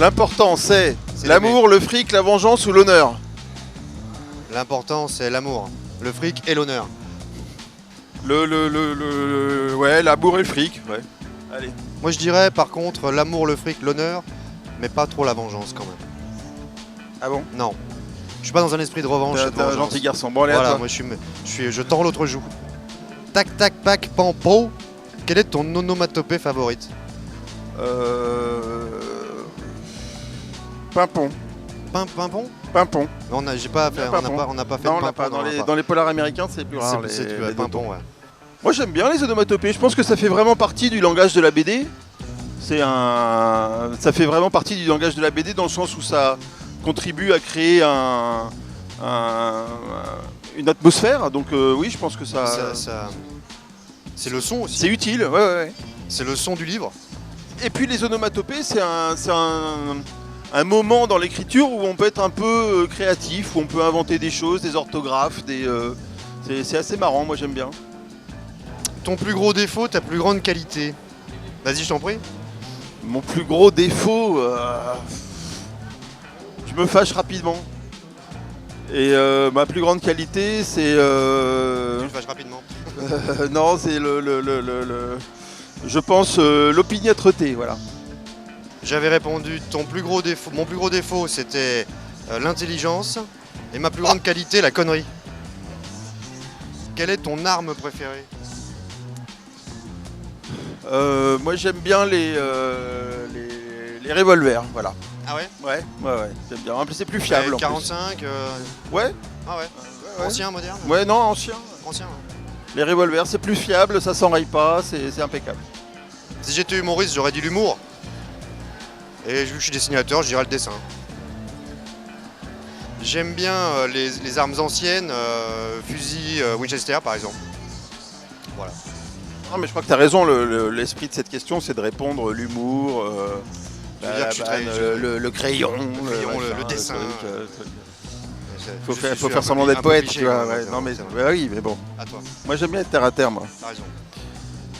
L'important c'est C'est l'amour, le fric, la vengeance ou l'honneur. L'important, c'est l'amour, le fric et l'honneur. Ouais, l'amour et le fric, ouais. Allez. Moi, je dirais, par contre, l'amour, le fric, l'honneur, mais pas trop la vengeance, quand même. Ah bon? Non. Je suis pas dans un esprit de revanche. et de T'es un vengeance. gentil garçon. Bon, allez, à Voilà, toi. moi, je tends l'autre joue. Tac, tac, pac, pampo. Quelle est ton onomatopée favorite? Pimpon. Pimpon? Pimpon. J'ai pas fait, Pimpon. on n'a pas fait Non, de on l'a pimpon. pas. Dans les polars américains, c'est plus rare. C'est les du pimpon, ouais. Moi, j'aime bien les onomatopées. Je pense que ça fait vraiment partie du langage de la BD. Ça fait vraiment partie du langage de la BD dans le sens où ça contribue à créer une atmosphère. Donc oui, je pense que ça... C'est le son aussi. C'est utile, ouais. C'est le son du livre. Et puis les onomatopées, c'est un moment dans l'écriture où on peut être un peu créatif, où on peut inventer des choses, des orthographes, c'est assez marrant, moi j'aime bien. Ton plus gros défaut, ta plus grande qualité. Vas-y, je t'en prie. Mon plus gros défaut, je me fâche rapidement. Et ma plus grande qualité, c'est... Tu fâches rapidement. non, c'est je pense l'opiniâtreté, voilà. J'avais répondu ton plus gros défaut. Mon plus gros défaut, c'était l'intelligence. Et ma plus grande qualité, la connerie. Quelle est ton arme préférée? Moi j'aime bien les revolvers, voilà. Ah ouais? Ouais, j'aime bien. En plus c'est plus fiable. En 45 plus. Ouais. Ah ouais. Ouais. Ancien, moderne? Ouais, non, ancien. Ancien, ouais. Les revolvers c'est plus fiable, ça s'enraye pas, c'est impeccable. Si j'étais humoriste, j'aurais dit l'humour. Et vu que je suis dessinateur, je dirais le dessin. J'aime bien les armes anciennes, fusil Winchester par exemple. Voilà. Non mais je crois que tu as raison, l'esprit de cette question c'est de répondre l'humour, Je veux dire que je suis très- le crayon, le dessin. Faut faire semblant d'être poète, tu vois. Ouais, non mais oui, mais bon. À toi, Moi j'aime bien être terre à terre, moi. t'as raison.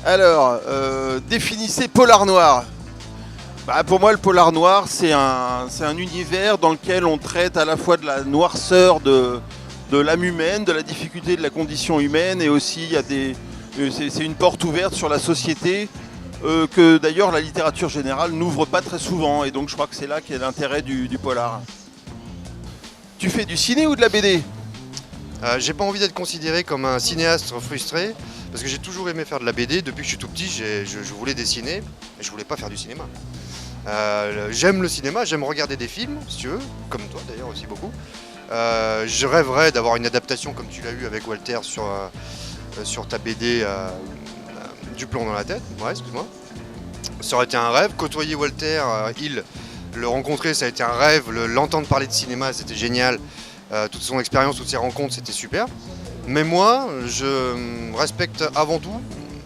Alors, définissez polar noir. Bah, pour moi, le polar noir, c'est un univers dans lequel on traite à la fois de la noirceur de l'âme humaine, de la difficulté de la condition humaine, et aussi il y a c'est une porte ouverte sur la société que d'ailleurs la littérature générale n'ouvre pas très souvent, et donc je crois que c'est là qu'est l'intérêt du polar. Tu fais du ciné ou de la BD? J'ai pas envie d'être considéré comme un cinéaste frustré, parce que j'ai toujours aimé faire de la BD. Depuis que je suis tout petit, je voulais dessiner, et je voulais pas faire du cinéma. J'aime le cinéma, j'aime regarder des films, si tu veux, comme toi d'ailleurs aussi beaucoup. Je rêverais d'avoir une adaptation comme tu l'as eu avec Walter sur ta BD du plomb dans la tête. Ouais, excuse-moi. Ça aurait été un rêve. Côtoyer Walter Hill, le rencontrer, ça a été un rêve. L'entendre parler de cinéma, c'était génial. Toute son expérience, toutes ses rencontres, c'était super. Mais moi, je respecte avant tout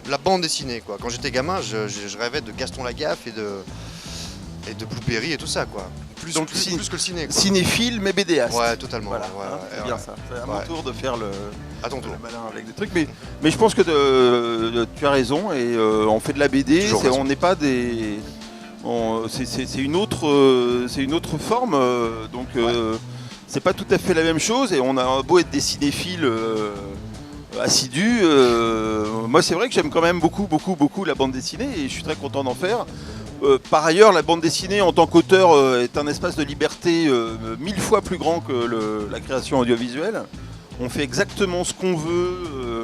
la bande dessinée, quoi. Quand j'étais gamin, je rêvais de Gaston Lagaffe et de Blue Perry et tout ça, quoi. Plus que le ciné, quoi. Cinéphile mais BDaste. Ouais, totalement. Voilà, Ouais, c'est bien ça. C'est à mon tour de faire À ton tour. le malin avec des trucs. Mais je pense que tu as raison, et on fait de la BD, Toujours raison. on n'est pas des... C'est une autre forme, donc c'est pas tout à fait la même chose, et on a beau être des cinéphiles assidus, moi c'est vrai que j'aime quand même beaucoup la bande dessinée, et je suis très content d'en faire. Par ailleurs, la bande dessinée en tant qu'auteur est un espace de liberté 1000 fois plus grand que la création audiovisuelle. On fait exactement ce qu'on veut,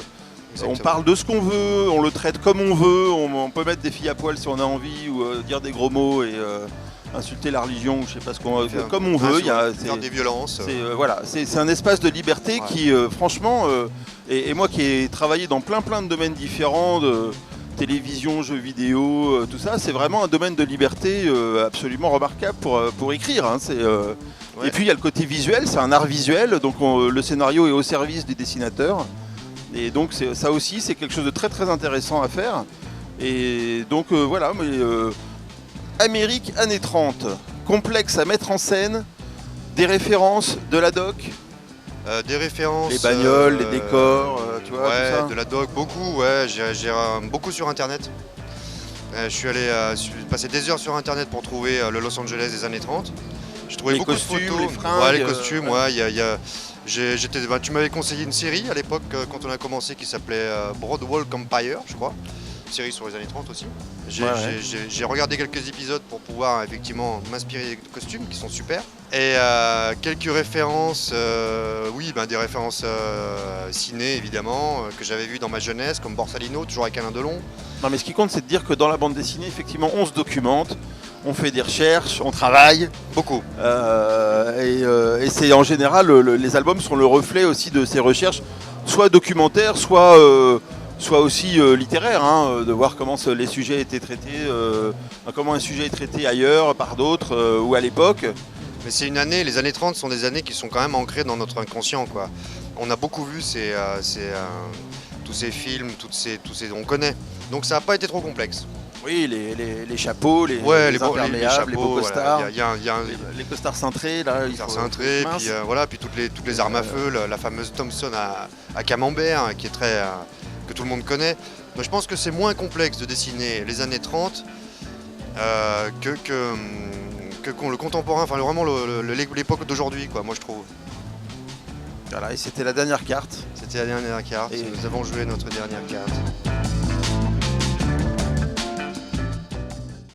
on parle de ce qu'on veut, on le traite comme on veut, on peut mettre des filles à poil si on a envie, ou dire des gros mots et insulter la religion, ou je sais pas ce qu'on veut, comme on veut. Faire des violences. Voilà, c'est un espace de liberté qui, franchement, et moi qui ai travaillé dans plein de domaines différents, de télévision, jeux vidéo, tout ça, c'est vraiment un domaine de liberté absolument remarquable pour écrire. Hein. Et puis il y a le côté visuel, c'est un art visuel, donc le scénario est au service du dessinateur. Et donc ça aussi, c'est quelque chose de très intéressant à faire. Et donc voilà, mais Amérique années 30, complexe à mettre en scène, des références, de la doc. Des références. Les bagnoles, les décors, tu vois, ouais, tout ça. de la doc, beaucoup, ouais, j'ai beaucoup sur internet. Je suis passé des heures sur internet pour trouver le Los Angeles des années 30. J'ai trouvé Les beaucoup costumes, de photos. les fringues, Ouais, les costumes, ouais. ouais. Tu m'avais conseillé une série à l'époque quand on a commencé qui s'appelait Broadwalk Empire, je crois. Une série sur les années 30 aussi. Ouais. J'ai regardé quelques épisodes pour pouvoir effectivement m'inspirer des costumes qui sont super. Et quelques références, des références ciné évidemment, que j'avais vues dans ma jeunesse, comme Borsalino, toujours avec Alain Delon. Non, mais ce qui compte, c'est de dire que dans la bande dessinée, effectivement, on se documente, on fait des recherches, on travaille. Beaucoup. Et c'est en général, les albums sont le reflet aussi de ces recherches, soit documentaires, soit aussi littéraires, hein, de voir comment les sujets étaient traités, comment un sujet est traité ailleurs, par d'autres, ou à l'époque. Mais c'est les années 30 sont des années qui sont quand même ancrées dans notre inconscient, quoi. On a beaucoup vu tous ces films, on connaît. Donc ça n'a pas été trop complexe. Oui, les chapeaux, les imperméables, les beaux costards, les costards cintrés, là, les cintrés, puis toutes les armes à feu, la fameuse Thompson à camembert, qui est que tout le monde connaît. Donc je pense que c'est moins complexe de dessiner les années 30 que le contemporain, enfin vraiment l'époque d'aujourd'hui, quoi, moi je trouve. Voilà, et c'était la dernière carte. C'était la dernière carte, nous avons joué notre dernière carte.